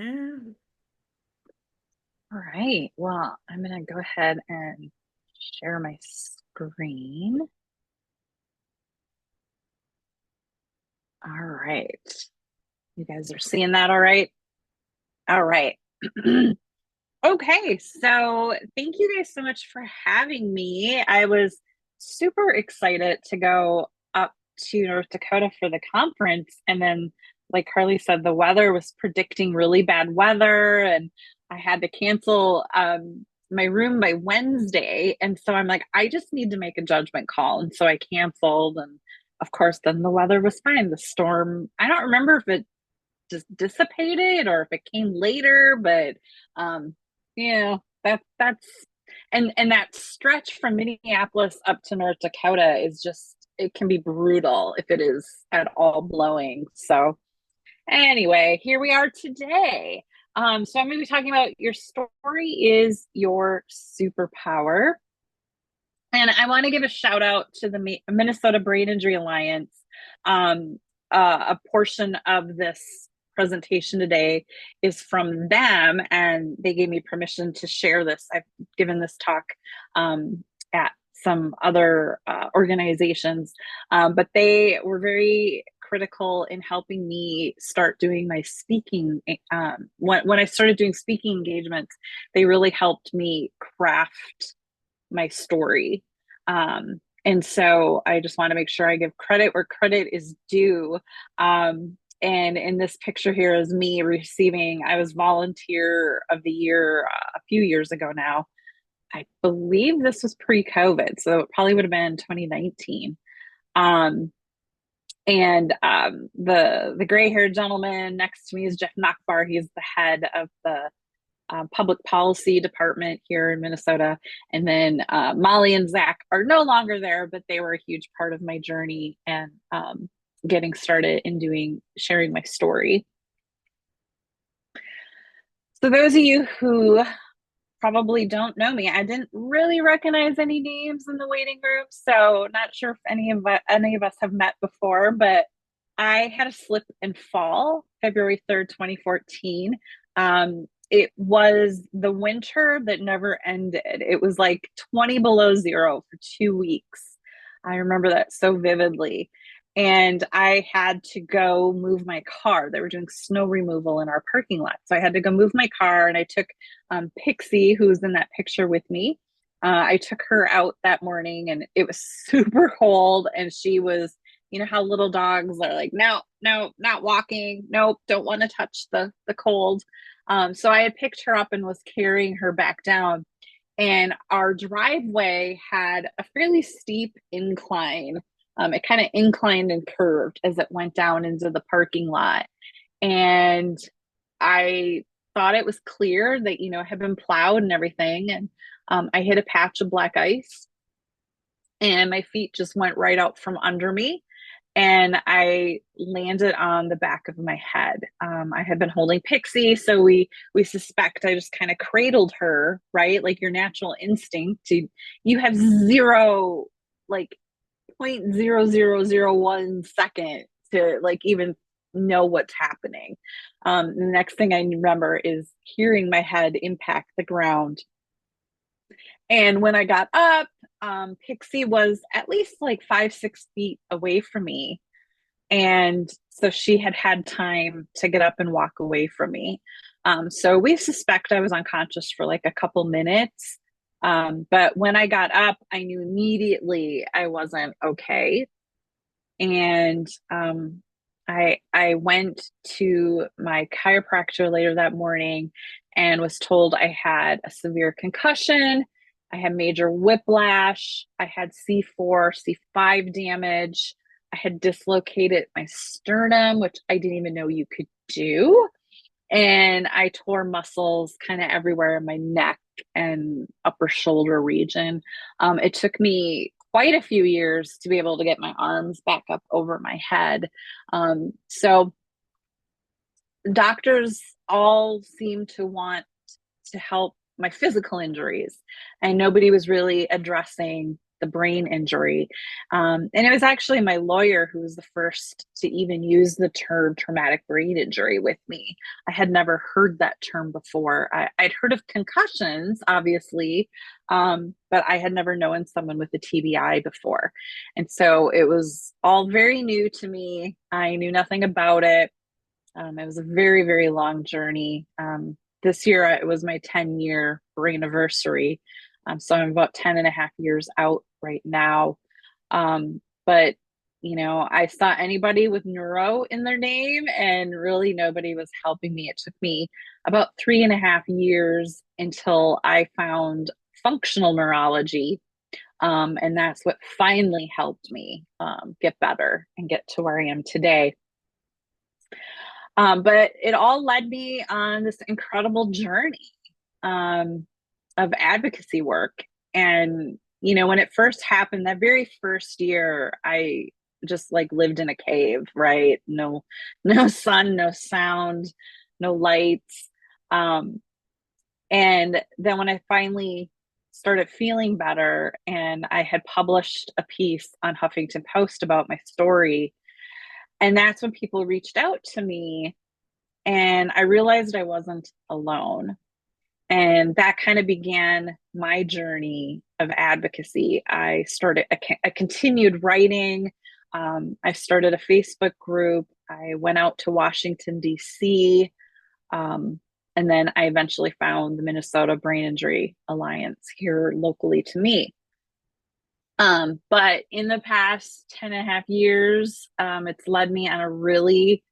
All right. Well, I'm going to go ahead and share my screen. All right. You guys are seeing that all right? All right. Okay. So thank you guys so much for having me. I was super excited to go up to North Dakota for the conference. And then, like Carly said, the weather was predicting really bad weather, and I had to cancel my room by Wednesday. And so I'm like, I just need to make a judgment call. And so I canceled. And of course, then the weather was fine. The storm, I don't remember if it just dissipated or if it came later, but um, that's and that stretch from Minneapolis up to North Dakota is just, it can be brutal if it is at all blowing. So anyway, here we are today. So I'm going to be talking about your story is your superpower. And I want to give a shout out to the Minnesota Brain Injury Alliance. Um, a portion of this presentation today is from them, and they gave me permission to share this. I've given this talk at some other organizations, but they were very critical in helping me start doing my speaking. When I started doing speaking engagements, they really helped me craft my story. And so I just want to make sure I give credit where credit is due. And in this picture here is me receiving, I was volunteer of the year a few years ago now. I believe this was pre-COVID, so it probably would have been 2019. Um, and the gray-haired gentleman next to me is Jeff Nachbar. He's the head of the public policy department here in Minnesota. And then Molly and Zach are no longer there, but they were a huge part of my journey and getting started in sharing my story. So those of you who probably don't know me, I didn't really recognize any names in the waiting room, so not sure if any of us have met before, but I had a slip and fall February 3rd, 2014. It was the winter that never ended. It was like 20 below zero for 2 weeks. I remember that so vividly. And I had to go move my car. They were doing snow removal in our parking lot. So I had to go move my car, and I took Pixie, who's in that picture with me. I took her out that morning, and it was super cold. And she was, you know how little dogs are like, no, no, not walking. Nope, don't want to touch the cold. So I had picked her up and was carrying her back down. And our driveway had a fairly steep incline. It kind of inclined and curved as it went down into the parking lot. And I thought it was clear that, it had been plowed and everything. And I hit a patch of black ice, and my feet just went right out from under me, and I landed on the back of my head. I had been holding Pixie, so we suspect I just kind of cradled her, right? Like your natural instinct to, you have zero, like 0.0001 second to like even know what's happening. The next thing I remember is hearing my head impact the ground. And when I got up, Pixie was at least like 5, 6 feet away from me. And so she had had time to get up and walk away from me. So we suspect I was unconscious for like a couple minutes. But when I got up, I knew immediately I wasn't okay. And I went to my chiropractor later that morning and was told I had a severe concussion. I had major whiplash. I had C4, C5 damage. I had dislocated my sternum, which I didn't even know you could do. And I tore muscles kind of everywhere in my neck and upper shoulder region. It took me quite a few years to be able to get my arms back up over my head. So doctors all seem to want to help my physical injuries, and nobody was really addressing the brain injury. And it was actually my lawyer who was the first to even use the term traumatic brain injury with me. I had never heard that term before. I'd heard of concussions, obviously, but I had never known someone with a TBI before. And so it was all very new to me. I knew nothing about it. It was a very, very long journey. This year, it was my 10-year anniversary. So I'm about 10 and a half years out right now. But, I saw anybody with neuro in their name, and really nobody was helping me. It took me about 3.5 years until I found functional neurology. And that's what finally helped me get better and get to where I am today. But it all led me on this incredible journey of advocacy work. And, when it first happened, that very first year, I just like lived in a cave, right? No, no sun, no sound, no lights. And then when I finally started feeling better and I had published a piece on Huffington Post about my story, and that's when people reached out to me and I realized I wasn't alone. And that kind of began my journey of advocacy. I continued writing. I started a Facebook group. I went out to Washington, D.C. And then I eventually found the Minnesota Brain Injury Alliance here locally to me. But in the past 10 and a half years, it's led me on a really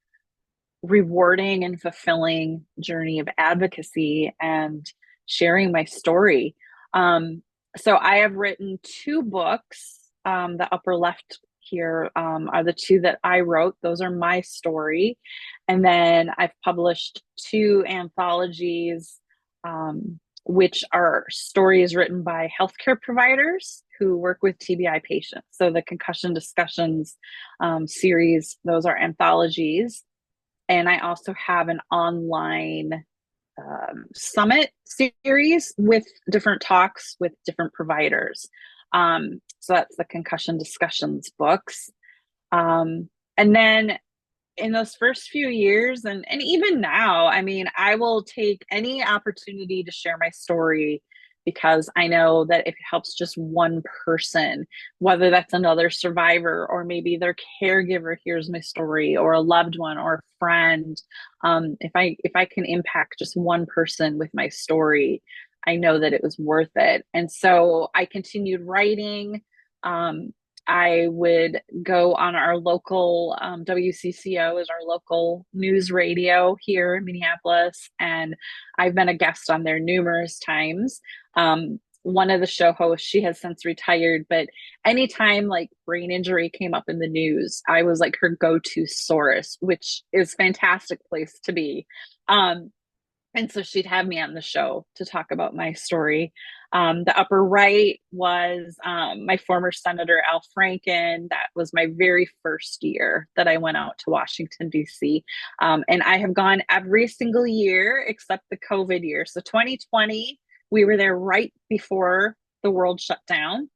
rewarding and fulfilling journey of advocacy and sharing my story. So I have written 2 books. The upper left here are the 2 that I wrote. Those are my story. And then I've published 2 anthologies, which are stories written by healthcare providers who work with TBI patients. So the Concussion Discussions series, those are anthologies. And I also have an online summit series with different talks with different providers. So that's the Concussion Discussions books. And then in those first few years, and even now, I mean, I will take any opportunity to share my story because I know that if it helps just one person, whether that's another survivor or maybe their caregiver hears my story, or a loved one or a friend, if I can impact just one person with my story, I know that it was worth it. And so I continued writing. I would go on our local WCCO is our local news radio here in Minneapolis, and I've been a guest on there numerous times. One of the show hosts, she has since retired, but anytime like brain injury came up in the news, I was like her go-to source, which is a fantastic place to be. And so she'd have me on the show to talk about my story. The upper right was my former Senator Al Franken. That was my very first year that I went out to Washington, D.C. And I have gone every single year except the COVID year. So 2020, we were there right before the world shut down.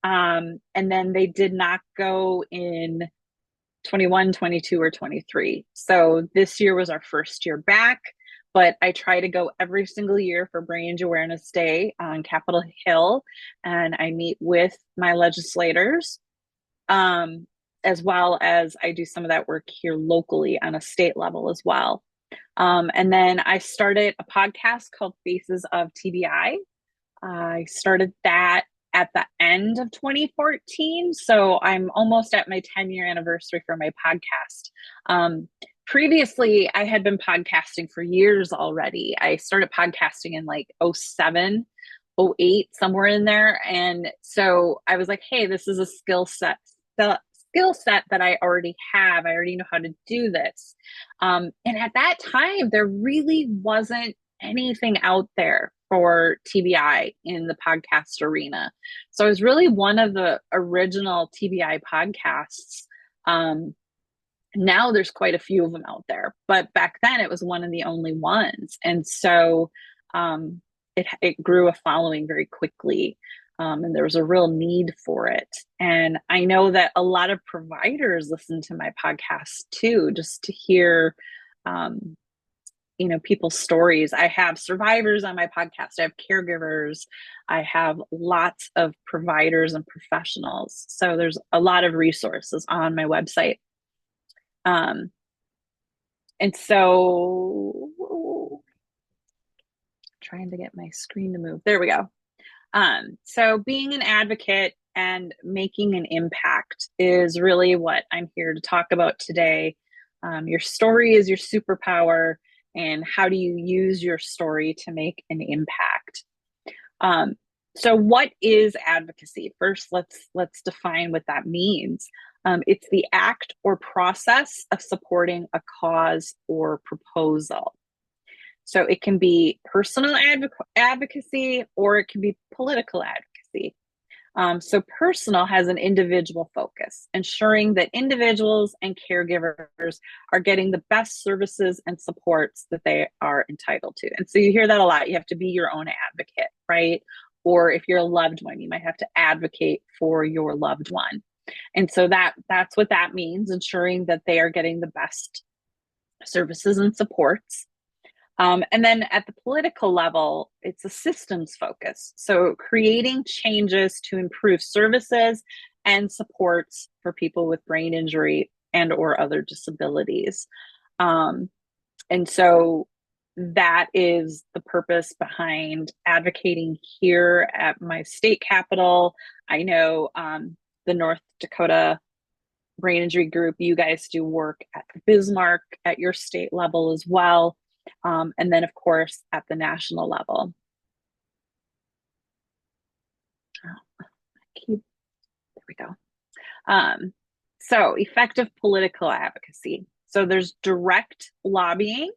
And then they did not go in 21, 22, or 23. So this year was our first year back. But I try to go every single year for Brain Injury Awareness Day on Capitol Hill, and I meet with my legislators, as well as I do some of that work here locally on a state level as well. And then I started a podcast called Faces of TBI. I started that at the end of 2014, so I'm almost at my 10-year anniversary for my podcast. Previously, I had been podcasting for years already. I started podcasting in like 07, 08, somewhere in there. And so I was like, hey, this is a skill set that I already have. I already know how to do this. And at that time, there really wasn't anything out there for TBI in the podcast arena. So I was really one of the original TBI podcasts. Now there's quite a few of them out there, but back then it was one of the only ones. And so it grew a following very quickly. And there was a real need for it. And I know that a lot of providers listen to my podcast too, just to hear, um, people's stories. I have survivors on my podcast. I have caregivers. I have lots of providers and professionals. So there's a lot of resources on my website. Um, and so trying to get my screen to move. There we go. So being an advocate and making an impact is really what I'm here to talk about today. Your story is your superpower, and how do you use your story to make an impact? So what is advocacy? First, let's define what that means. It's the act or process of supporting a cause or proposal. So it can be personal advocacy, or it can be political advocacy. So personal has an individual focus, ensuring that individuals and caregivers are getting the best services and supports that they are entitled to. And so you hear that a lot. You have to be your own advocate, right? Or if you're a loved one, you might have to advocate for your loved one. And so that's what that means, ensuring that they are getting the best services and supports. And then at the political level, it's a systems focus. So creating changes to improve services and supports for people with brain injury and or other disabilities. And so that is the purpose behind advocating here at my state capitol. I know the North Dakota Brain Injury Group, you guys do work at Bismarck at your state level as well. And then, of course, at the national level. There we go. So effective political advocacy. So there's direct lobbying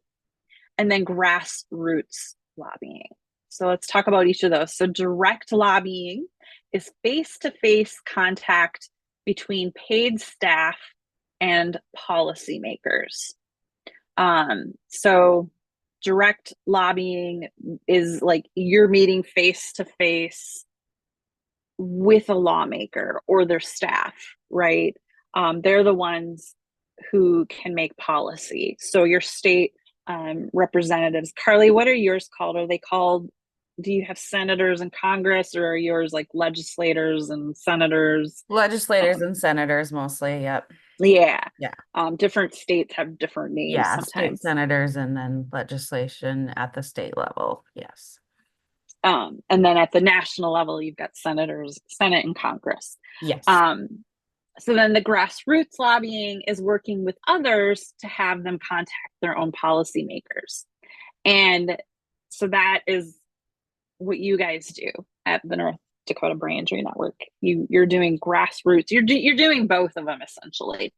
and then grassroots lobbying. So let's talk about each of those. So direct lobbying is face-to-face contact between paid staff and policymakers. So direct lobbying is like you're meeting face to face with a lawmaker or their staff, right? They're the ones who can make policy. So your state representatives, Carly, what are yours called? Are they called, do you have senators in Congress, or are yours like legislators and senators? Legislators and senators mostly. Yep. Yeah. Yeah. Different states have different names Yeah. State sometimes. senators and then legislation at the state level. Yes. And then at the national level, you've got senators, Senate and Congress. Yes. So then the grassroots lobbying is working with others to have them contact their own policymakers. And so that is what you guys do at the North Dakota Brain Injury Network. You're doing grassroots. You're doing both of them essentially.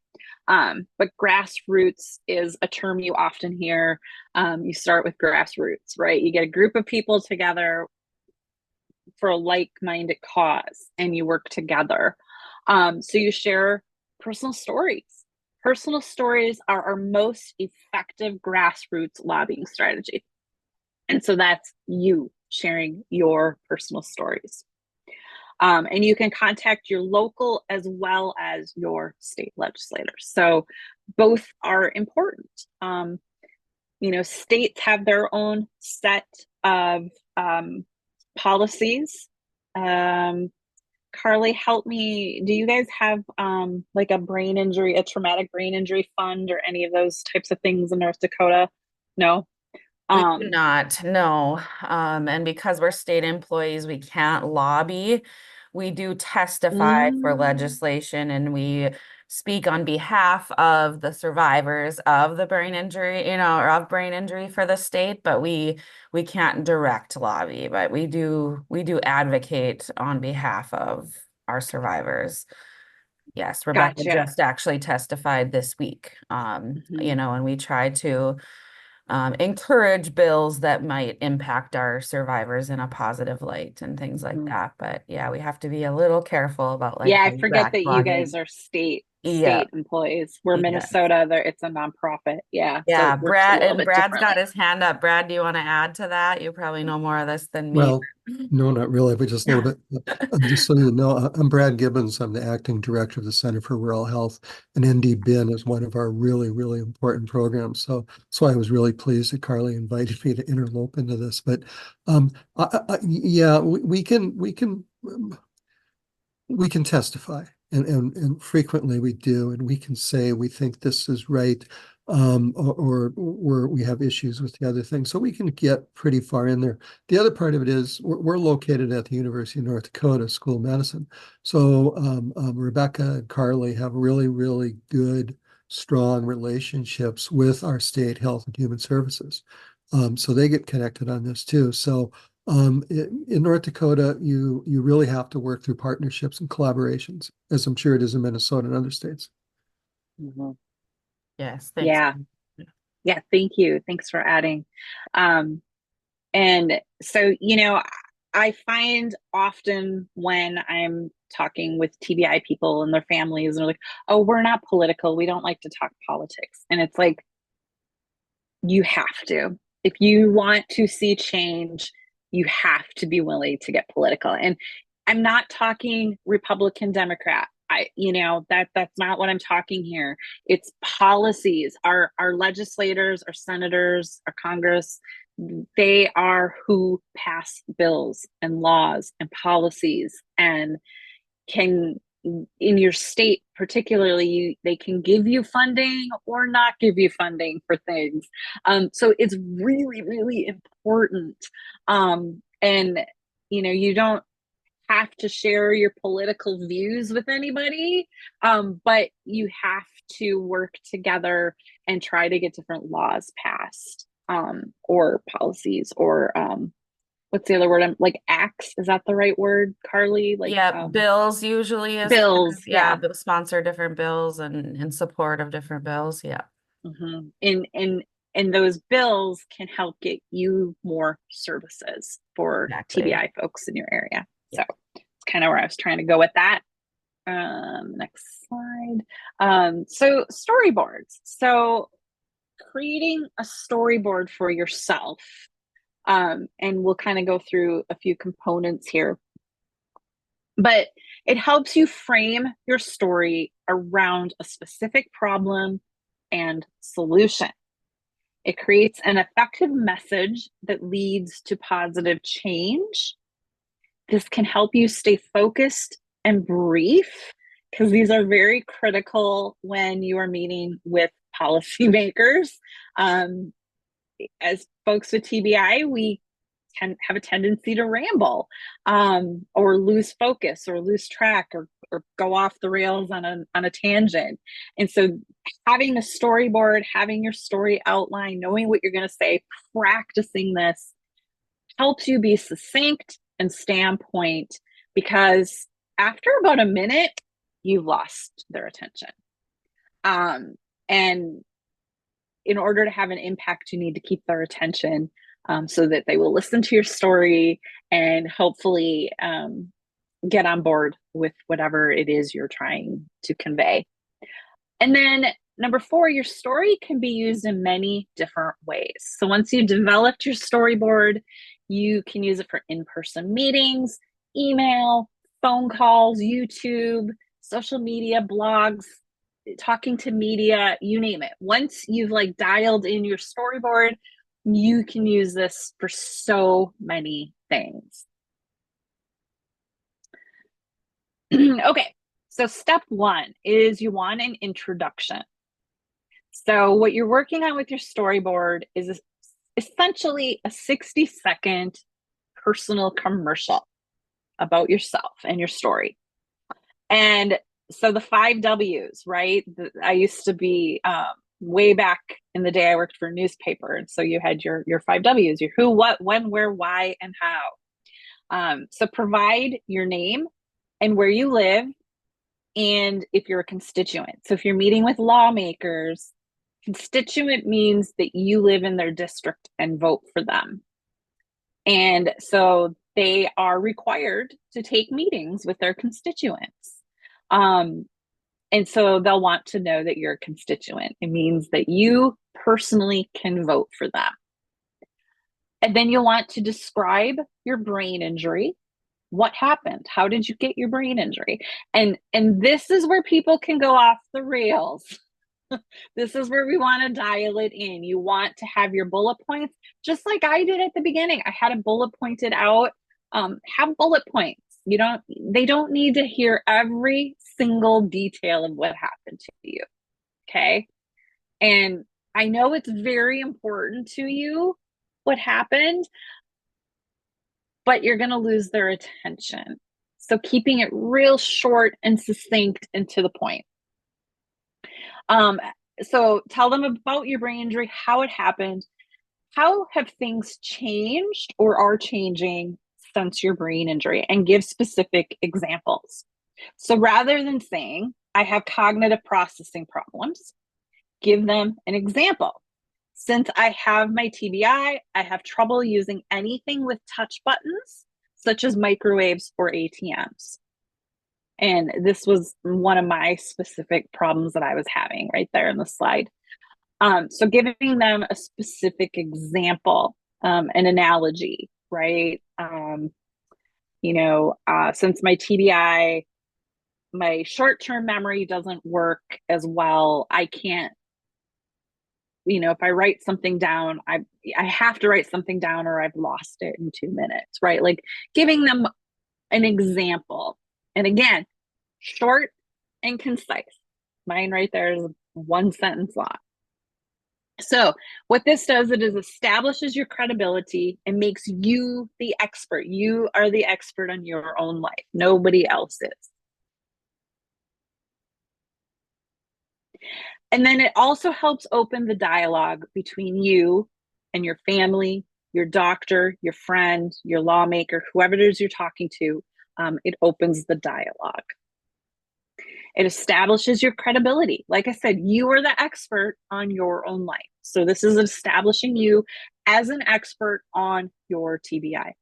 But grassroots is a term you often hear. You start with grassroots, right? You get a group of people together for a like-minded cause, and you work together. So you share personal stories. Personal stories are our most effective grassroots lobbying strategy. And so that's you sharing your personal stories. And you can contact your local as well as your state legislators. So both are important. States have their own set of policies. Carly, help me. Do you guys have like a traumatic brain injury fund or any of those types of things in North Dakota? No. We do not, no. And because we're state employees, we can't lobby. We do testify for mm, legislation and we speak on behalf of the survivors of the brain injury, or of brain injury for the state, but we can't direct lobby, but we do advocate on behalf of our survivors. Yes, Rebecca gotcha. just actually testified this week. Mhm. And we try to encourage bills that might impact our survivors in a positive light and things like Mhm. that. But yeah, we have to be a little careful about like Yeah, the I forget direct that you guys lobbying. are state Yeah, state employees. We're yeah. Minnesota, there it's a nonprofit. Yeah, so Yeah, it works a little bit Brad's got differently. his hand up. Brad, do you want to add to that? You probably know more of this than me. Well, No, not really, but just a little bit. Just so you know, I'm Brad Gibbons. I'm the acting director of the Center for Rural Health, and NDBIN is one of our really, really important programs. So I was really pleased that Carly invited me to interlope into this. But yeah, we can testify, and frequently we do, and we can say we think this is right, or we have issues with the other thing. So we can get pretty far in there. The other part of it is we're located at the University of North Dakota School of Medicine. So Rebecca and Carly have really, really good, strong relationships with our state health and human services. So they get connected on this too. So in North Dakota, you really have to work through partnerships and collaborations, as I'm sure it is in Minnesota and other states. Mhm. Yes, thanks. Yeah. Yeah. Thank you. Thanks for adding. Um, and so, I find often when I'm talking with TBI people and their families, and they're like, oh, we're not political. We don't like to talk politics. And it's like, you have to. If you want to see change, you have to be willing to get political. And I'm not talking Republican, Democrat. That's not what I'm talking here. It's policies. Our legislators, our senators, our Congress, they are who pass bills and laws and policies and can, in your state particularly, they can give you funding or not give you funding for things. So it's really, really important. And you don't have to share your political views with anybody, but you have to work together and try to get different laws passed, or policies, or what's the other word? I'm like, acts. Is that the right word, Carly? Like, Yeah, bills usually is kind bills. of, yeah, Yeah. they'll sponsor different bills and in support of different bills. Yeah, Mm-hmm. And those bills can help get you more services for exactly. TBI folks in your area. Yeah. So it's kind of where I was trying to go with that. Next slide. So storyboards. So creating a storyboard for yourself. And we'll kind of go through a few components here, but it helps you frame your story around a specific problem and solution. It creates an effective message that leads to positive change. This can help you stay focused and brief, because these are very critical when you are meeting with policymakers. Um, as folks with TBI, we can have a tendency to ramble, or lose focus, or lose track, or go off the rails on a tangent. And so having the storyboard, having your story outline, knowing what you're going to say, practicing this helps you be succinct and stay on point, because after about a minute, you've lost their attention. And in order to have an impact, you need to keep their attention, so that they will listen to your story and hopefully get on board with whatever it is you're trying to convey. And then number 4, your story can be used in many different ways. So once you've developed your storyboard, you can use it for in-person meetings, email, phone calls, YouTube, social media, blogs, talking to media, you name it. Once you've like dialed in your storyboard, you can use this for so many things. Okay, so step 1 is you want an introduction. So what you're working on with your storyboard is essentially a 60-second personal commercial about yourself and your story. And so the 5 W's, right? I used to be, way back in the day, I worked for a newspaper. And so you had your 5 W's, your who, what, when, where, why, and how. So provide your name and where you live, and if you're a constituent. So if you're meeting with lawmakers, constituent means that you live in their district and vote for them. And so they are required to take meetings with their constituents. And so they'll want to know that you're a constituent. It means that you personally can vote for them. And then you'll want to describe your brain injury. What happened? How did you get your brain injury? And this is where people can go off the rails. This is where we want to dial it in. You want to have your bullet points, just like I did at the beginning. I had a bullet pointed out. Have bullet points. They don't need to hear every single detail of what happened to you. Okay. And I know it's very important to you what happened, but you're going to lose their attention. So keeping it real short and succinct and to the point. So tell them about your brain injury, how it happened, how have things changed or are changing since your brain injury, and give specific examples. So rather than saying, I have cognitive processing problems, give them an example. Since I have my TBI, I have trouble using anything with touch buttons, such as microwaves or ATMs. And this was one of my specific problems that I was having right there in the slide. So giving them a specific example, an analogy, right? Since my TBI, my short-term memory doesn't work as well. I can't, if I write something down, I have to write something down or I've lost it in 2 minutes, right? Like giving them an example. And again, short and concise. Mine right there is 1 sentence long. So what this does, it is establishes your credibility and makes you the expert. You are the expert on your own life. Nobody else is. And then it also helps open the dialogue between you and your family, your doctor, your friend, your lawmaker, whoever it is you're talking to. It opens the dialogue. It establishes your credibility. Like I said, you are the expert on your own life. So this is establishing you as an expert on your TBI.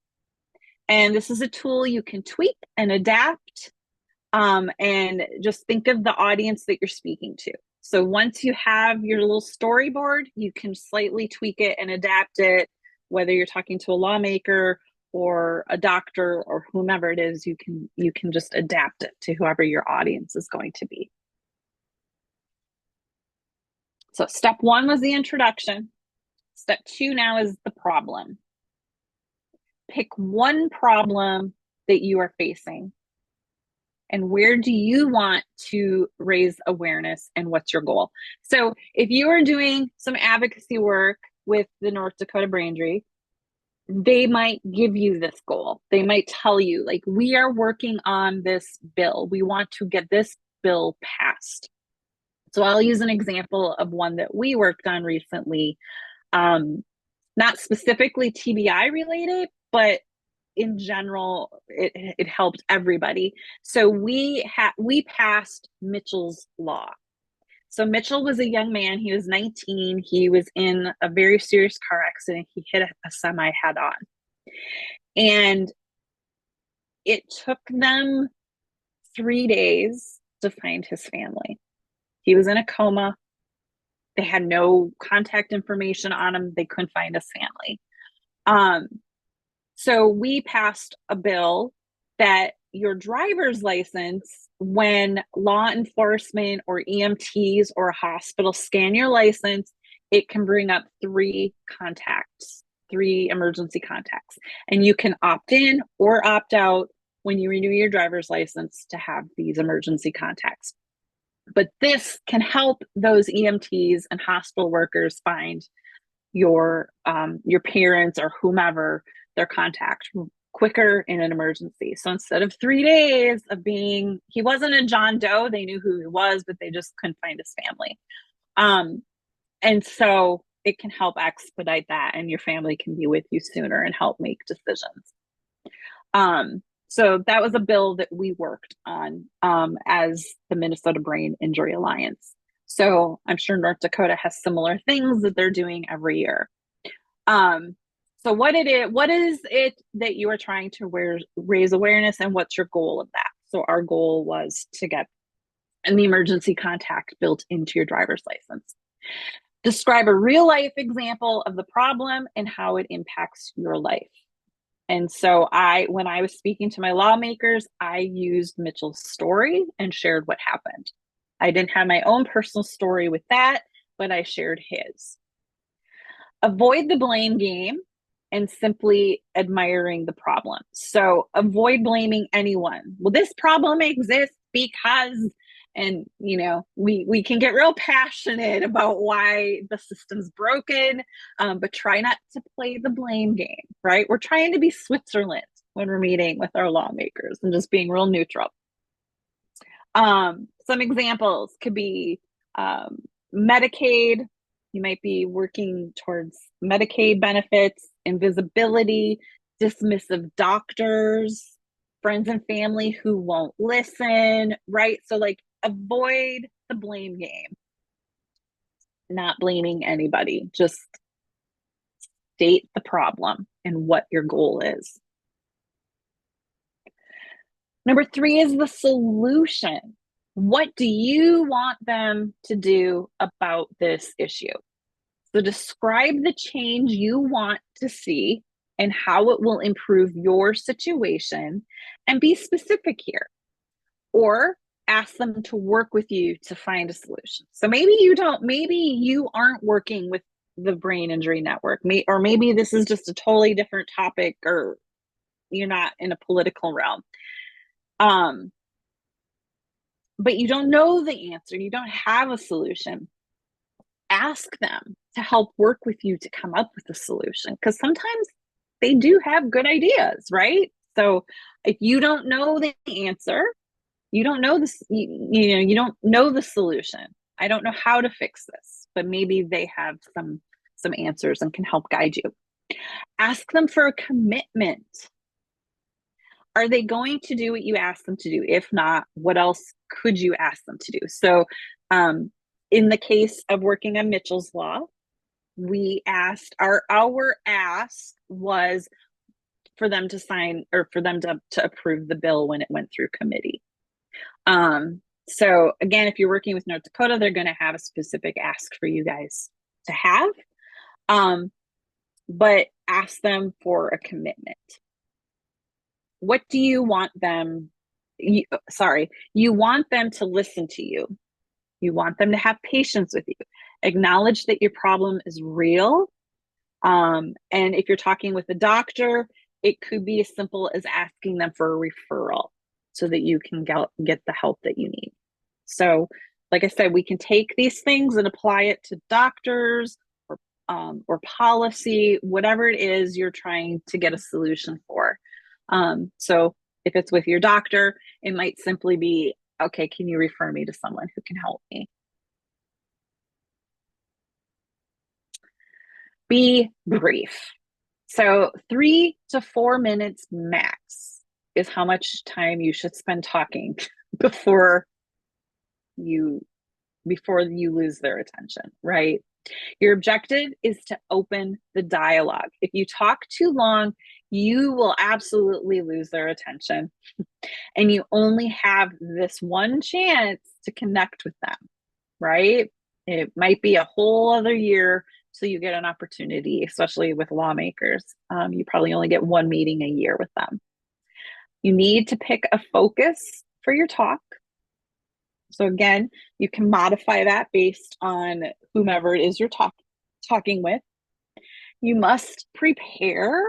And this is a tool you can tweak and adapt, and just think of the audience that you're speaking to. So once you have your little storyboard, you can slightly tweak it and adapt it, whether you're talking to a lawmaker or a doctor or whomever it is, you can just adapt it to whoever your audience is going to be. So step 1 was the introduction. Step 2 now is the problem. Pick one problem that you are facing. And where do you want to raise awareness, and what's your goal? So if you are doing some advocacy work with the North Dakota Brain Injury, they might give you this goal. They might tell you, like, we are working on this bill. We want to get this bill passed. So I'll use an example of one that we worked on recently, not specifically TBI related, but in general, it helped everybody. So we passed Mitchell's Law. So Mitchell was a young man. He was 19. He was in a very serious car accident. He hit a semi head on. And it took them 3 days to find his family. He was in a coma. They had no contact information on him. They couldn't find his family. So we passed a bill that your driver's license, when law enforcement or EMTs or a hospital scan your license, it can bring up 3 emergency contacts. And you can opt in or opt out when you renew your driver's license to have these emergency contacts. But this can help those EMTs and hospital workers find your parents or whomever, their contact, quicker in an emergency. So instead of 3 days of he wasn't a John Doe, they knew who he was, but they just couldn't find his family. And so it can help expedite that, and your family can be with you sooner and help make decisions. So that was a bill that we worked on as the Minnesota Brain Injury Alliance. So I'm sure North Dakota has similar things that they're doing every year. So what is it that you are trying to raise awareness, and what's your goal of that? So our goal was to get an emergency contact built into your driver's license. Describe a real life example of the problem and how it impacts your life. And so when I was speaking to my lawmakers, I used Mitchell's story and shared what happened. I didn't have my own personal story with that, but I shared his. Avoid the blame game and simply admiring the problem. So avoid blaming anyone. Well, this problem exists because, and we can get real passionate about why the system's broken, but try not to play the blame game, right? We're trying to be Switzerland when we're meeting with our lawmakers and just being real neutral. Some examples could be Medicaid. You might be working towards Medicaid benefits, invisibility, dismissive doctors, friends and family who won't listen, right? So like avoid the blame game. Not blaming anybody, just state the problem and what your goal is. Number 3 is the solution. What do you want them to do about this issue? So describe the change you want to see and how it will improve your situation, and be specific here. Or ask them to work with you to find a solution. So maybe you aren't working with the Brain Injury Network, or maybe this is just a totally different topic, or you're not in a political realm. But you don't know the answer, you don't have a solution. Ask them to help work with you to come up with a solution, because sometimes they do have good ideas, right? So if you don't know the answer, you don't know this, you don't know the solution. I don't know how to fix this, but maybe they have some answers and can help guide you. Ask them for a commitment. Are they going to do what you ask them to do? If not, what else could you ask them to do? So in the case of working on Mitchell's Law, we asked, our ask was for them to sign, or for them to approve the bill when it went through committee. So again, if you're working with North Dakota, they're going to have a specific ask for you guys to have, but ask them for a commitment. What do you want them? You want them to listen to you. You want them to have patience with you. Acknowledge that your problem is real. And if you're talking with a doctor, it could be as simple as asking them for a referral so that you can get the help that you need. So, like I said, we can take these things and apply it to doctors or policy, whatever it is you're trying to get a solution for. So if it's with your doctor, it might simply be, okay, can you refer me to someone who can help me? Be brief. So 3 to 4 minutes max is how much time you should spend talking before you lose their attention, right? Your objective is to open the dialogue. If you talk too long, you will absolutely lose their attention. And you only have this one chance to connect with them, right? It might be a whole other year till you get an opportunity, especially with lawmakers. You probably only get one meeting a year with them. You need to pick a focus for your talk. So again, you can modify that based on whomever it is you're talking with. You must prepare,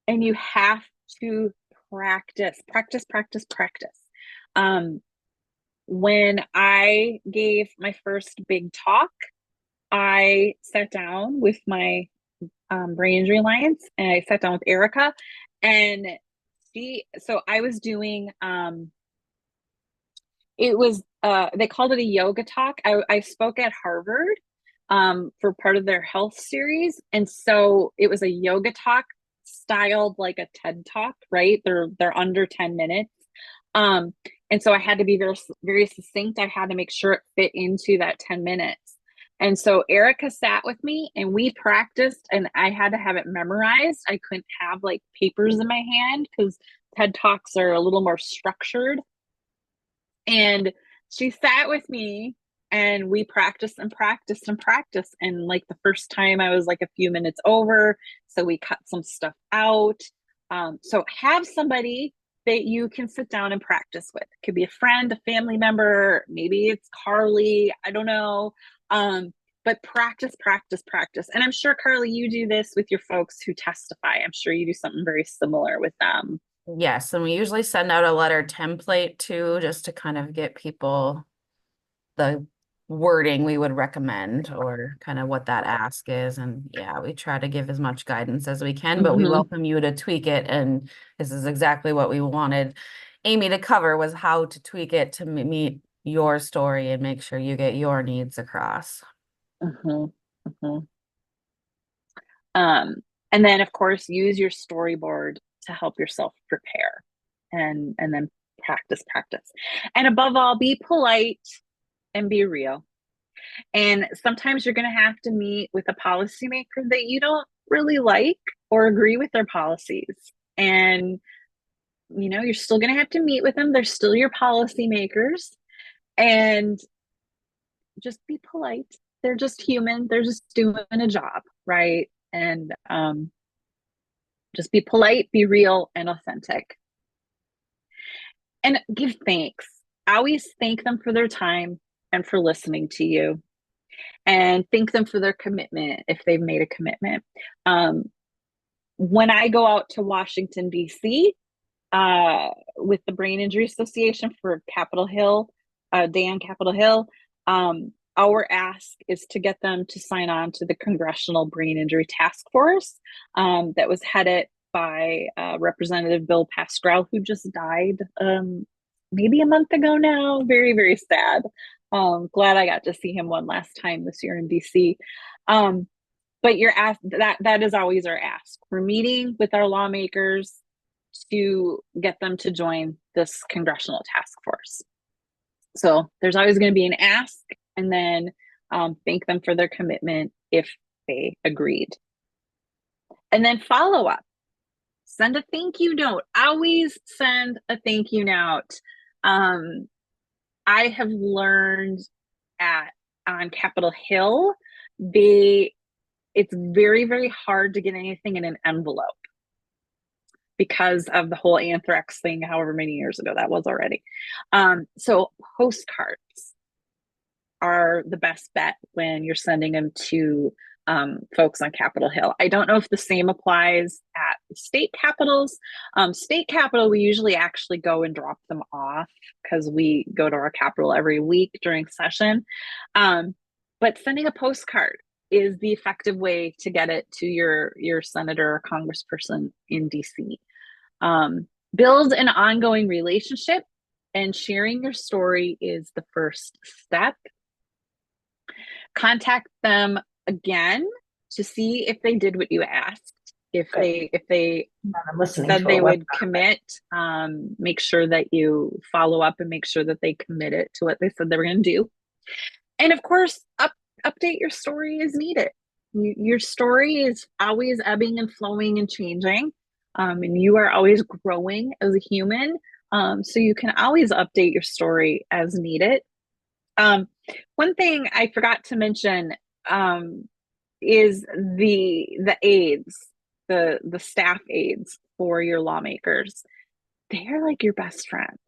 and you have to practice. When I gave my first big talk, I sat down with my Brain Injury Alliance, and I sat down with Erica, and I was doing, it was, they called it a yoga talk. I spoke at Harvard for part of their health series. And so it was a yoga talk styled like a TED talk, right? They're under 10 minutes. And so I had to be very, very succinct. I had to make sure it fit into that 10 minutes. And so Erica sat with me and we practiced, and I had to have it memorized. I couldn't have like papers in my hand because TED Talks are a little more structured. And she sat with me and we practiced and practiced and practiced. And like the first time I was like a few minutes over, so we cut some stuff out. So have somebody that you can sit down and practice with. It could be a friend, a family member, maybe it's Carly, I don't know. But practice, practice, practice. And I'm sure, Carly, you do this with your folks who testify. I'm sure you do something very similar with them. Yes, and we usually send out a letter template too, just to kind of get people the wording we would recommend or kind of what that ask is. And yeah, we try to give as much guidance as we can, but we Mm-hmm. welcome you to tweak it. And this is exactly what we wanted Amy to cover, was how to tweak it to meet your story and make sure you get your needs across. Mm-hmm. Mm-hmm. And then of course use your storyboard to help yourself prepare, and then practice, practice. And above all, be polite and be real. And sometimes you're going to have to meet with a policymaker that you don't really like or agree with their policies. And, you're still going to have to meet with them. They're still your policymakers. And just be polite. They're just human. They're just doing a job, right? And just be polite, be real, and authentic. And give thanks. Always thank them for their time and for listening to you. And thank them for their commitment if they've made a commitment. When I go out to Washington, D.C., with the Brain Injury Association for Capitol Hill, Day on Capitol Hill, our ask is to get them to sign on to the Congressional Brain Injury Task Force that was headed by Representative Bill Pascrell, who just died maybe a month ago now. Very, very sad. Glad I got to see him one last time this year in DC. But you're asked that is always our ask. We're meeting with our lawmakers to get them to join this congressional task force. So there's always going to be an ask, and then thank them for their commitment if they agreed. And then follow up. Send a thank you note. Always send a thank you note. I have learned on Capitol Hill, it's very, very hard to get anything in an envelope because of the whole anthrax thing, however many years ago that was already. So postcards are the best bet when you're sending them to folks on Capitol Hill. I don't know if the same applies at the state capitals. State capitol, we usually actually go and drop them off because we go to our capitol every week during session. But sending a postcard is the effective way to get it to your senator or congressperson in DC. Build an ongoing relationship, and sharing your story is the first step. Contact them again to see if they did what you asked. If they said they would commit, make sure that you follow up and make sure that they committed to what they said they were going to do. And of course, update your story as needed. Your story is always ebbing and flowing and changing, and you are always growing as a human. So you can always update your story as needed. One thing I forgot to mention is the aides, the staff aides for your lawmakers. They're like your best friend.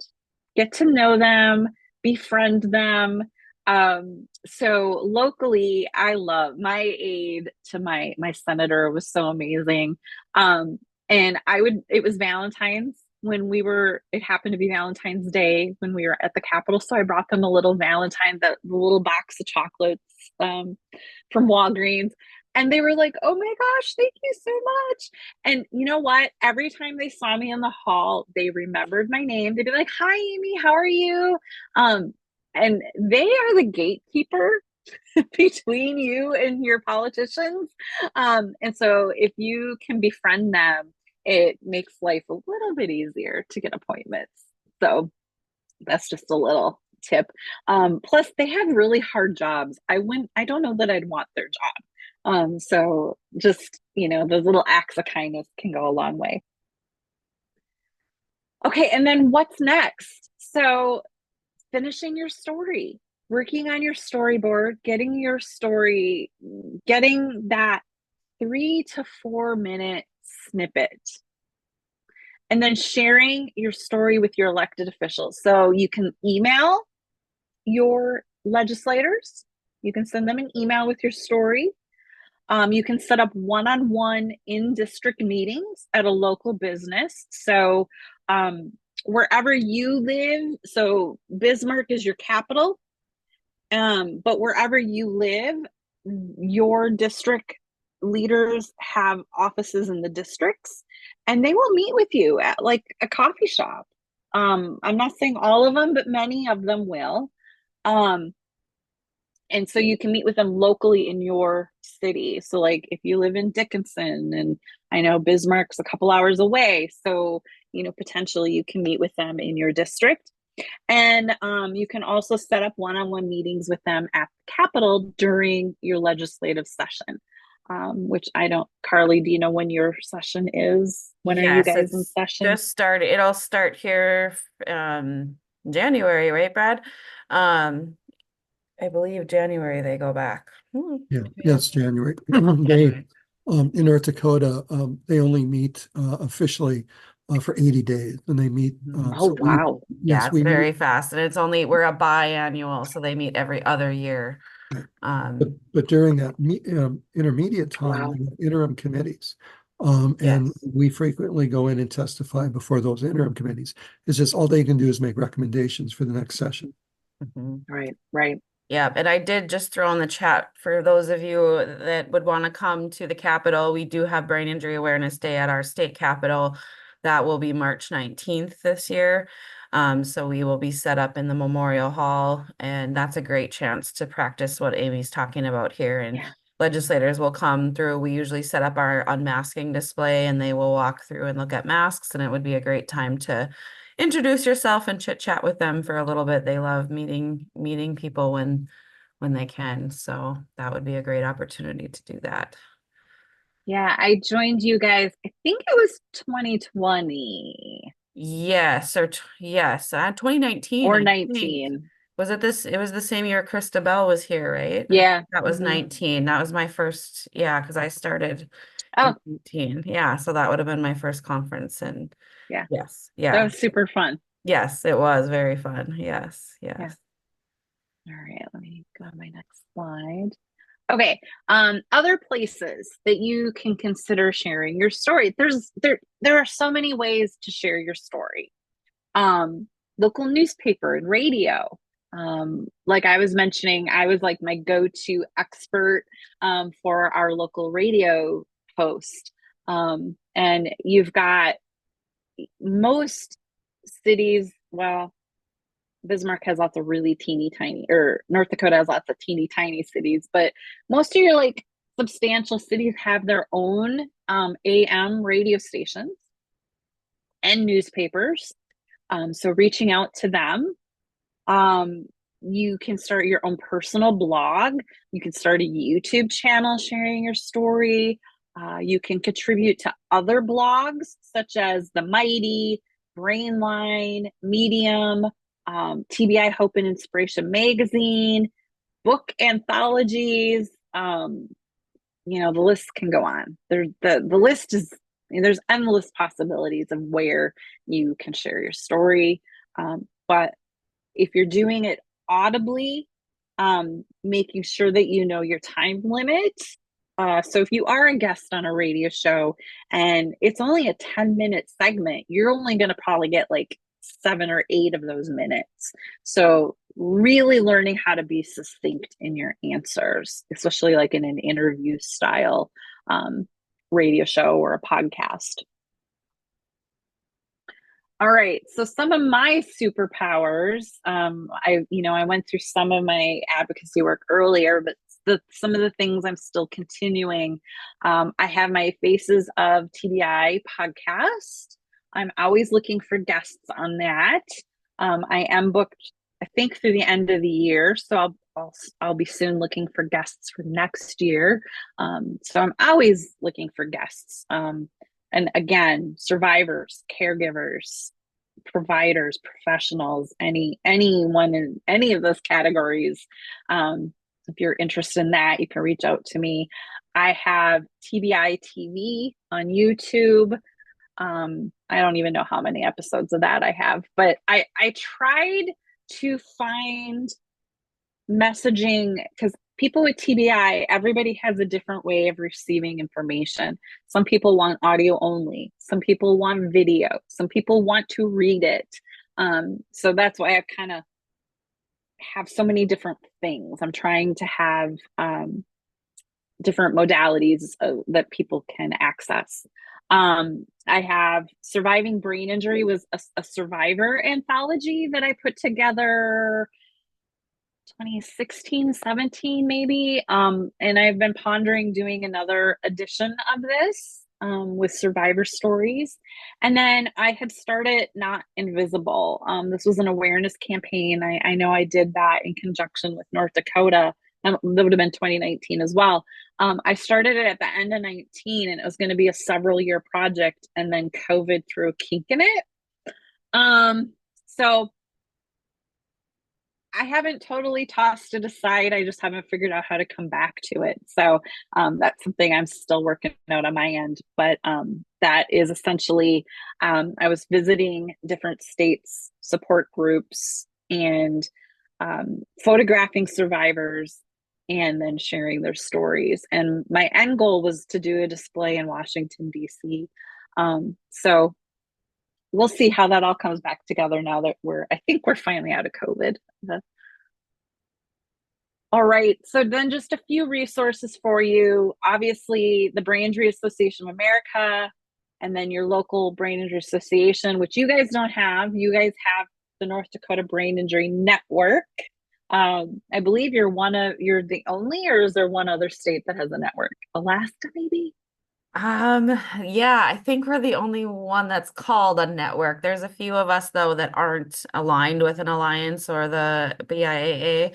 Get to know them, befriend them. So locally, I love my aide to my senator was so amazing. And it was Valentine's it happened to be Valentine's Day when we were at the Capitol. So I brought them a little Valentine, the little box of chocolates from Walgreens. And they were like, oh my gosh, thank you so much. And you know what? Every time they saw me in the hall, they remembered my name. They'd be like, hi, Amy, how are you? And they are the gatekeeper between you and your politicians. And so if you can befriend them, it makes life a little bit easier to get appointments. So that's just a little tip. Plus, they have really hard jobs. I don't know that I'd want their job. So just, those little acts of kindness can go a long way. Okay, and then what's next? So finishing your story. working on your storyboard, getting your story, getting that 3 to 4 minute snippet, and then sharing your story with your elected officials. So you can email your legislators, you can send them an email with your story. You can set up one-on-one in-district meetings at a local business. So wherever you live, so Bismarck is your capital, but wherever you live, your district leaders have offices in the districts, and they will meet with you at like a coffee shop. I'm not saying all of them, but many of them will. Um, and so you can meet with them locally in your city. So like if you live in Dickinson, and I know Bismarck's a couple hours away, so potentially you can meet with them in your district. And you can also set up one-on-one meetings with them at the Capitol during your legislative session, which I don't, Carly, do you know when your session is? When are you Yes, guys in it's session? just started. It'll start here January, right, Brad? I believe January they go back. Yeah, it's January. They, in North Dakota, they only meet officially for 80 days, and they meet. Oh, So we, wow. Yeah, yes, it's we meet. very fast, and we're a biannual, so they meet every other year. Right. But, Um, but during that intermediate time, Wow. we have interim committees. And yes. we frequently go in and testify before those interim committees. It's just all they can do is make recommendations for the next session. Mhm. Right, right. Yeah, and I did just throw in the chat for those of you that would want to come to the Capitol. We do have Brain Injury Awareness Day at our state capitol. That will be March 19th this year. So we will be set up in the Memorial Hall, and that's a great chance to practice what Amy's talking about here. And Yeah. legislators will come through. We usually set up our unmasking display, and they will walk through and look at masks, and it would be a great time to introduce yourself and chit chat with them for a little bit. They love meeting people when they can. So that would be a great opportunity to do that. Yeah, I joined you guys, I think it was 2020 Yes, yes, 2019, or I think. 19. Was it this? It was the same year Krista Bell was here, right? I think Yeah. that was Mhm. 19. That was my first, yeah, because I started Oh, in 19. Yeah, so that would have been my first conference. And yeah. yes, That yeah, was super fun. yes, it was very fun. Yes, Yeah. yes. All right, let me go to my next slide. Okay. Other places that you can consider sharing your story. There are so many ways to share your story. Local newspaper and radio. Like I was mentioning, I was like my go-to expert for our local radio host. And you've got most cities, well, Bismarck has lots of really teeny tiny, or North Dakota has lots of teeny tiny cities, but most of your like substantial cities have their own AM radio stations and newspapers. So reaching out to them. Um, you can start your own personal blog. You can start a YouTube channel sharing your story. You can contribute to other blogs such as The Mighty, Brainline, Medium, TBI Hope and Inspiration Magazine, book anthologies. The list can go on. The list is, there's endless possibilities of where you can share your story. But if you're doing it audibly, making sure that you know your time limit. So if you are a guest on a radio show and it's only a 10-minute segment, you're only going to probably get like 7 or 8 of those minutes. So really learning how to be succinct in your answers, especially like in an interview style radio show or a podcast. All right. So some of my superpowers, I went through some of my advocacy work earlier, but some of the things I'm still continuing. I have my Faces of TBI podcast. I'm always looking for guests on that. I am booked, I think, through the end of the year, so I'll be soon looking for guests for next year. So I'm always looking for guests. And again, survivors, caregivers, providers, professionals, anyone in any of those categories. If you're interested in that, you can reach out to me. I have TBI TV on YouTube. I don't even know how many episodes of that I have, but I tried to find messaging, because people with TBI, everybody has a different way of receiving information. Some people want audio only, some people want video, some people want to read it. So that's why I kind of have so many different things. I'm trying to have different modalities that people can access. I have Surviving Brain Injury was a survivor anthology that I put together 2016, 17 maybe. And I've been pondering doing another edition of this with survivor stories. And then I had started Not Invisible. This was an awareness campaign. I know I did that in conjunction with North Dakota. That would have been 2019 as well. I started it at the end of 19, and it was going to be a several year project, and then COVID threw a kink in it. So I haven't totally tossed it aside. I just haven't figured out how to come back to it. So that's something I'm still working out on my end. But that is essentially, I was visiting different states' support groups and photographing survivors and then sharing their stories. And my end goal was to do a display in Washington, D.C. So we'll see how that all comes back together now that I think we're finally out of COVID. All right, so then just a few resources for you. Obviously, the Brain Injury Association of America, and then your local Brain Injury Association, which you guys don't have. You guys have the North Dakota Brain Injury Network. I believe you're the only, or is there one other state that has a network? Alaska, maybe? Yeah, I think we're the only one that's called a network. There's a few of us though that aren't aligned with an alliance or the BIAA.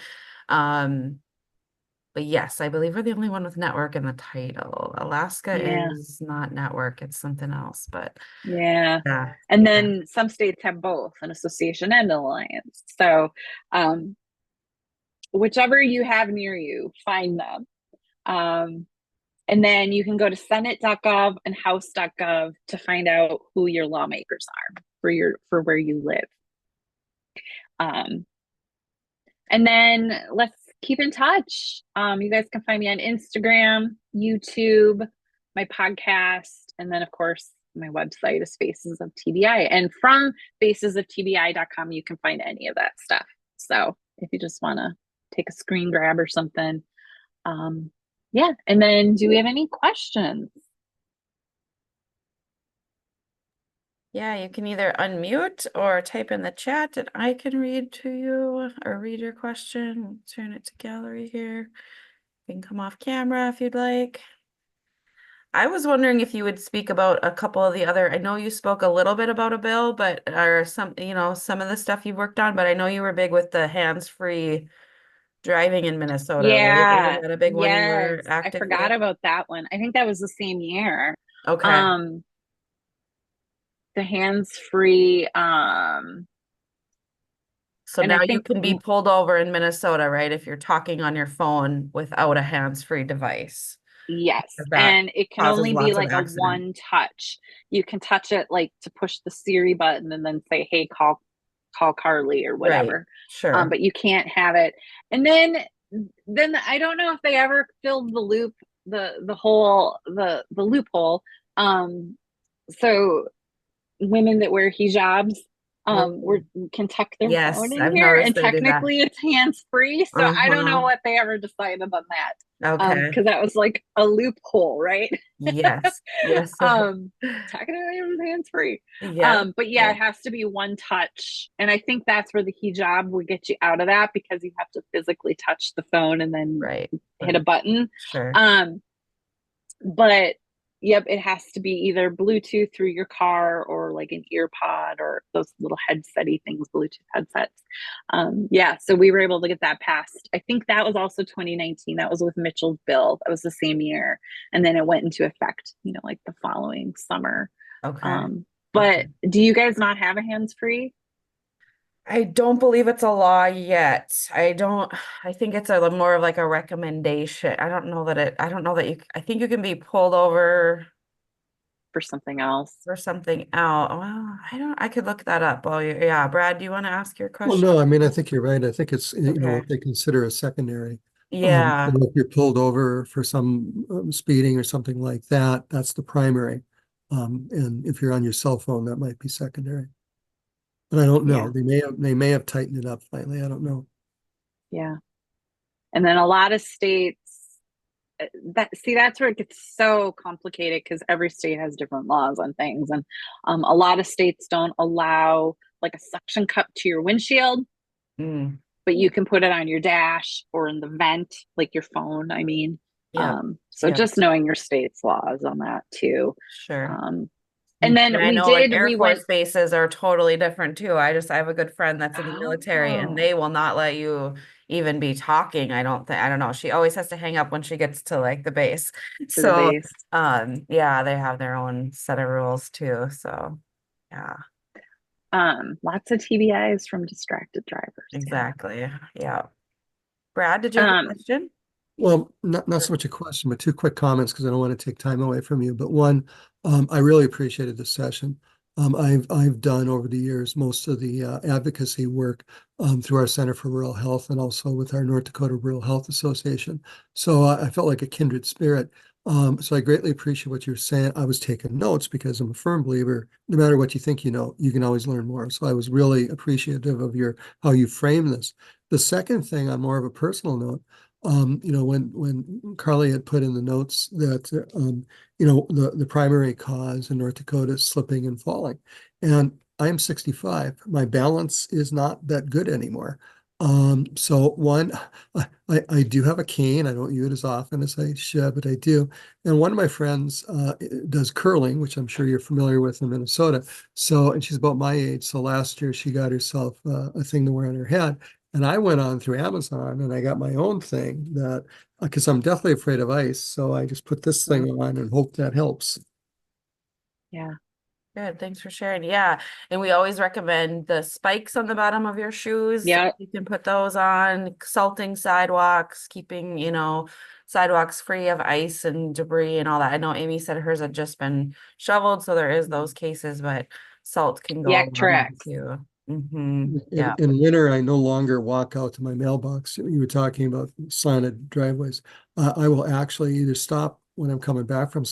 But yes, I believe we're the only one with network in the title. Alaska Yeah, is not network, it's something else, but yeah. yeah, And yeah. then some states have both an association and an alliance. So whichever you have near you, find them. And then you can go to senate.gov and house.gov to find out who your lawmakers are for where you live. And then let's keep in touch. You guys can find me on Instagram, YouTube, my podcast, and then of course my website is Faces of TBI. And from facesoftbi.com, you can find any of that stuff. So if you just want to take a screen grab or something, yeah. And then do we have any questions? Yeah, you can either unmute or type in the chat and I can read to you or read your question. Turn it to gallery here. You can come off camera if you'd like. I was wondering if you would speak about a couple of the other, I know you spoke a little bit about a bill, but or some, some of the stuff you worked on, but I know you were big with the hands-free driving in Minnesota, right? Yeah. Wasn't that a big one you Yes. were I active forgot with? about that one. I think that was the same year. Okay. Um, the hands-free, So and I now you think can be pulled over in Minnesota, right? If you're talking on your phone without a hands-free device. yes, That and it can causes only be lots of like a accidents. one touch. You can touch it like to push the Siri button and then say, "Hey, call Carly" or Right. whatever. Sure. But you can't have it. And then I don't know if they ever filled the loop, the whole the loophole. So women that wear hijabs Oh, can tuck their phone yes, in I've here, noticed and they do that. technically it's hands free. So I don't know Uh-huh. what they ever decided on that. Okay. Because that was like a loophole, right? Yes. Yes. Technically it was hands free. Yes. But yeah, it Yes. has to be one touch, and I think that's where the hijab would get you out of that, because you have to physically touch the phone and then Right. hit a button. Sure. Um, but yep, it has to be either Bluetooth through your car or like an ear pod or those little headset-y things, Bluetooth headsets. Yeah, so we were able to get that passed. I think that was also 2019. That was with Mitchell's bill. That was the same year. And then it went into effect, like the following summer. Okay. Um, But do you guys not have a hands-free? I don't believe it's a law yet. I think it's a more of like a recommendation. I don't know that I think you can be pulled over For something else? for something else. Well, I could look that up. Oh, yeah. Brad, do you want to ask your Well, question? no, I mean, I think you're right. I think it's, Okay. what they consider a secondary. Yeah. If you're pulled over for some speeding or something like that, that's the primary. And if you're on your cell phone, that might be secondary. But I don't Yeah, know. They may have tightened it up finally. I don't know. yeah. And then a lot of states that's where it gets so complicated because every state has different laws on things. And a lot of states don't allow like a suction cup to your windshield, Mm, but you can put it on your dash or in the vent, like your phone, I mean. yeah. So Yeah. just knowing your state's laws on that too. Sure. Um, and And then I know like Air we went Force bases are totally different too. I have a good friend that's in the military and oh, they will not let you even be talking. I don't know. She always has to hang up when she gets to like the base. to the So, base. yeah, they have their own set of rules too. So, yeah, Lots of TBIs from distracted drivers. Yeah. exactly. Yeah. Brad, did you have a Um, question? Well, not so much a question, but two quick comments because I don't want to take time away from you. But one, I really appreciated this session. I've done over the years most of the advocacy work through our Center for Rural Health and also with our North Dakota Rural Health Association. So I felt like a kindred spirit. So I greatly appreciate what you're saying. I was taking notes because I'm a firm believer, no matter what you think you know, you can always learn more. So I was really appreciative of your how you frame this. The second thing, on more of a personal note, when Carly had put in the notes that the primary cause in North Dakota is slipping and falling, and I'm 65. My balance is not that good anymore. So one, I do have a cane. I don't use it as often as I should, but I do. And one of my friends does curling, which I'm sure you're familiar with in Minnesota. So, and she's about my age. So last year she got herself a thing to wear on her head. And I went on through Amazon and I got my own thing that, because I'm deathly afraid of ice. So I just put this thing on and hope that helps. yeah. Good, thanks for sharing. Yeah, and we always recommend the spikes on the bottom of your shoes. Yeah. You can put those on, salting sidewalks, keeping, sidewalks free of ice and debris and all that. I know Amy said hers had just been shoveled, so there is those cases, but salt can go a Yak long way tracks. too. Yeah. In winter, I no longer walk out to my mailbox. You were talking about slanted driveways. I will actually either stop when I'm coming back from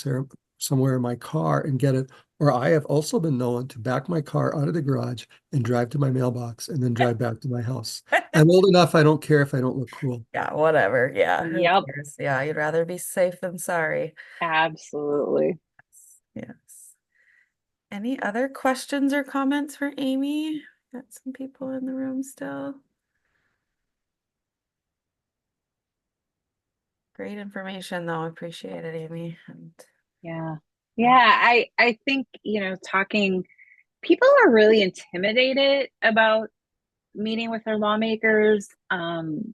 somewhere in my car and get it, or I have also been known to back my car out of the garage and drive to my mailbox and then drive back to my house. I'm old enough, I don't care if I don't look cool. Yeah, whatever. Yeah, who Yep. cares? Yeah, you'd rather be safe than sorry. Absolutely. Yes. Any other questions or comments for Amy? Got some people in the room still. Great information though. Appreciate it, Amy. And Yeah. Yeah. I think, talking, people are really intimidated about meeting with their lawmakers. And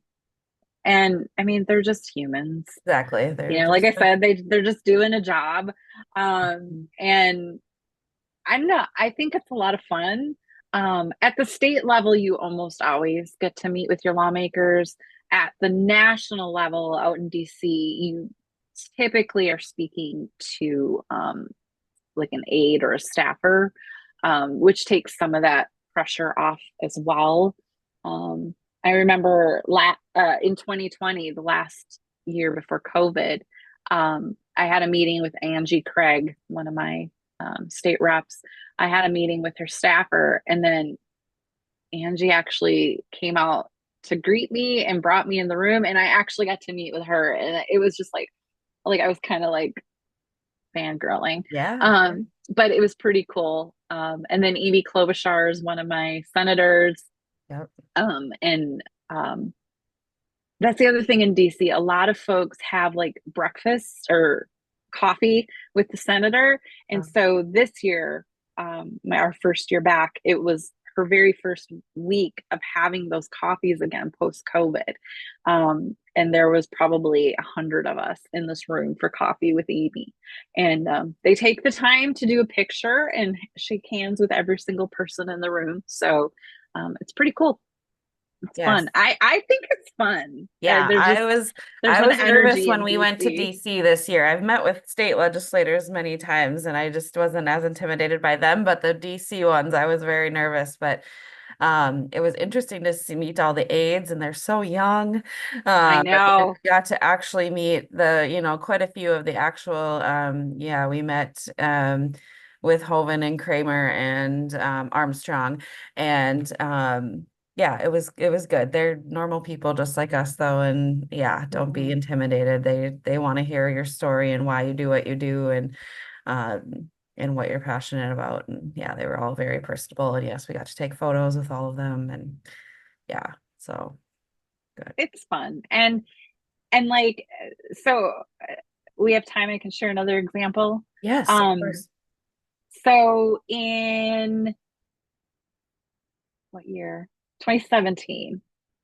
I mean, they're just humans. exactly. They're Like just I said, they're just doing a job. And I don't know, I think it's a lot of fun. At the state level, you almost always get to meet with your lawmakers. At the national level out in DC, you typically are speaking to like an aide or a staffer, which takes some of that pressure off as well. I remember in 2020, the last year before COVID, I had a meeting with Angie Craig, one of my state reps. I had a meeting with her staffer, and then Angie actually came out to greet me and brought me in the room, and I actually got to meet with her, and it was just like I was kind of like fangirling. yeah. But it was pretty cool. And then Amy Klobuchar is one of my senators. Yep. And that's the other thing in DC. A lot of folks have like breakfast or coffee with the senator. And so this year, our first year back, it was her very first week of having those coffees again post COVID. And there was probably 100 of us in this room for coffee with Amy. And they take the time to do a picture and shake hands with every single person in the room. So it's pretty cool. It's Yes. fun. I think it's fun. Yeah, There's I an was nervous energy when in we went to DC. DC this year. I've met with state legislators many times and I just wasn't as intimidated by them, but the DC ones I was very nervous, but it was interesting to see meet all the aides and they're so young. I But then know. got to actually meet quite a few of the actual yeah, we met with Hoven and Kramer and Armstrong and yeah, it was good. They're normal people just like us though. And yeah, don't be intimidated. They want to hear your story and why you do what you do and what you're passionate about. And yeah, they were all very personable. And yes, we got to take photos with all of them. And yeah, so good. It's fun. And like so we have time, I can share another example. Yes, of Um course. so in what year? 2017.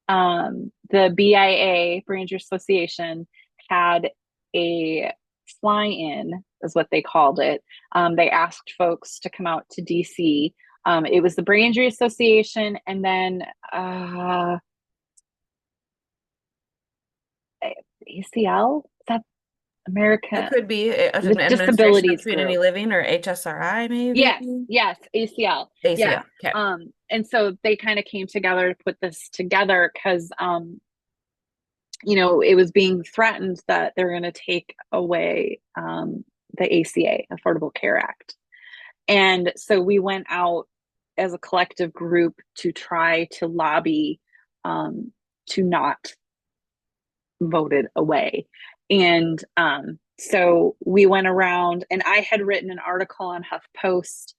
The BIA, Branch Association, had a fly-in, is what they called it. They asked folks to come out to DC. It was the Brain Association, and then ACL. Is that It America? could be The an Administration of disabilities Community group. Living or HSRI, maybe. Yes, yes, ACL. Yeah. ACL. Okay. And so they kind of came together to put this together because it was being threatened that they're going to take away the ACA, Affordable Care Act. And so we went out as a collective group to try to lobby to not vote it away. And so we went around, and I had written an article on HuffPost.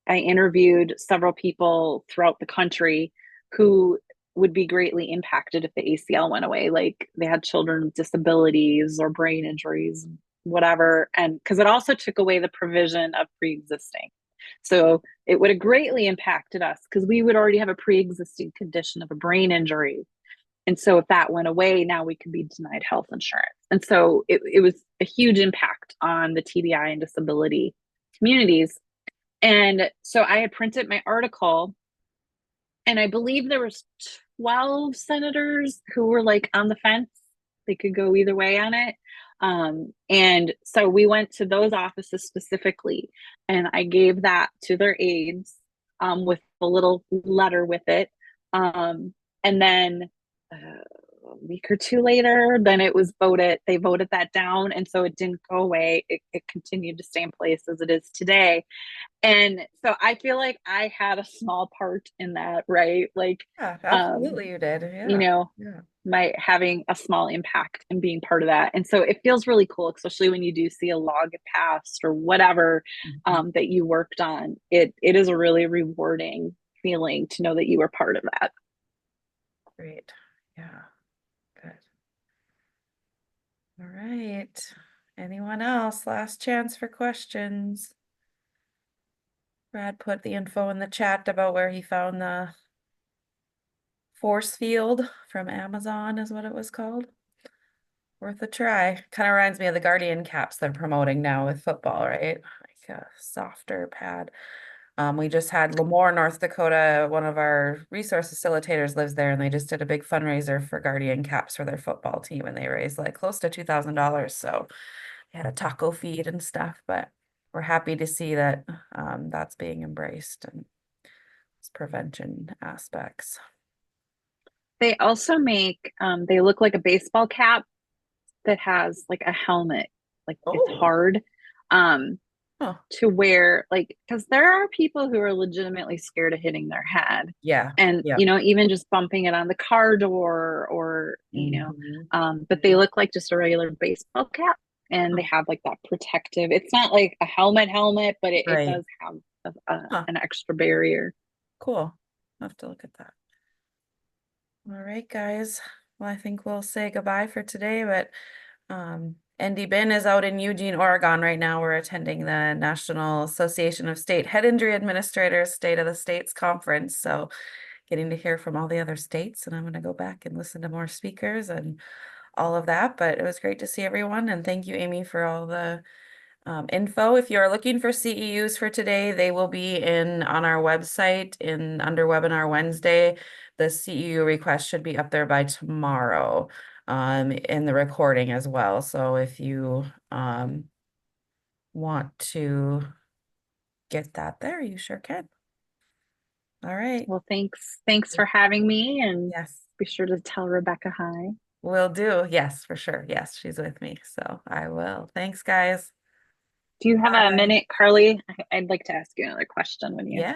I interviewed several people throughout the country who would be greatly impacted if the ACL went away. Like they had children with disabilities or brain injuries, whatever. And because it also took away the provision of pre existing. So it would have greatly impacted us because we would already have a pre existing condition of a brain injury. And so if that went away, now we could be denied health insurance. And so it was a huge impact on the TBI and disability communities. And so I had printed my article, and I believe there was 12 senators who were like on the fence. They could go either way on it. And so we went to those offices specifically, and I gave that to their aides with a little letter with it. And then a week or two later, then it was voted. They voted that down, and so it didn't go away. It continued to stay in place as it is today. And so I feel like I had a small part in that, right? Like, Yeah, um, absolutely you did. you Yeah. know, Yeah. my having a small impact and being part of that. And so it feels really cool, especially when you do see a law get passed or whatever Mhm. that you worked on. It is a really rewarding feeling to know that you were part of that. Great. Yeah. Good. All right. Anyone else? Last chance for questions. Brad put the info in the chat about where he found the force field from Amazon is what it was called. Worth a try. Kind of reminds me of the Guardian caps they're promoting now with football, right? Like a softer pad. We just had Lemoore, North Dakota. One of our resource facilitators lives there, and they just did a big fundraiser for Guardian caps for their football team, and they raised like close to $2,000. So they had a taco feed and stuff, but we're happy to see that that's being embraced and it's prevention aspects. They also make they look like a baseball cap that has like a helmet. Like it's Oh, hard. huh. To where like because there are people who are legitimately scared of hitting their head, Yeah. and Yep. even just bumping it on the car door or Mhm. but they look like just a regular baseball cap, and they Huh. have like that protective, it's not like a helmet, but it Right. does have Huh. an extra barrier. Cool. I'll have to look at that. All right, guys. Well, I think we'll say goodbye for today, but NDBIN is out in Eugene, Oregon right now. We're attending the National Association of State Head Injury Administrators State of the States Conference. So getting to hear from all the other states, and I'm going to go back and listen to more speakers and all of that. But it was great to see everyone. And thank you, Amy, for all the info. If you're looking for CEUs for today, they will be in on our website in under webinar Wednesday. The CEU request should be up there by tomorrow, in the recording as well. So if you want to get that there, you sure can. All right. Well, thanks for having me, and Yes, be sure to tell Rebecca hi. will do. Yes, for sure. Yes, she's with me. So I will. Thanks, guys. Do you have a Bye. minute, Carly? I'd like to ask you another question when you Yeah.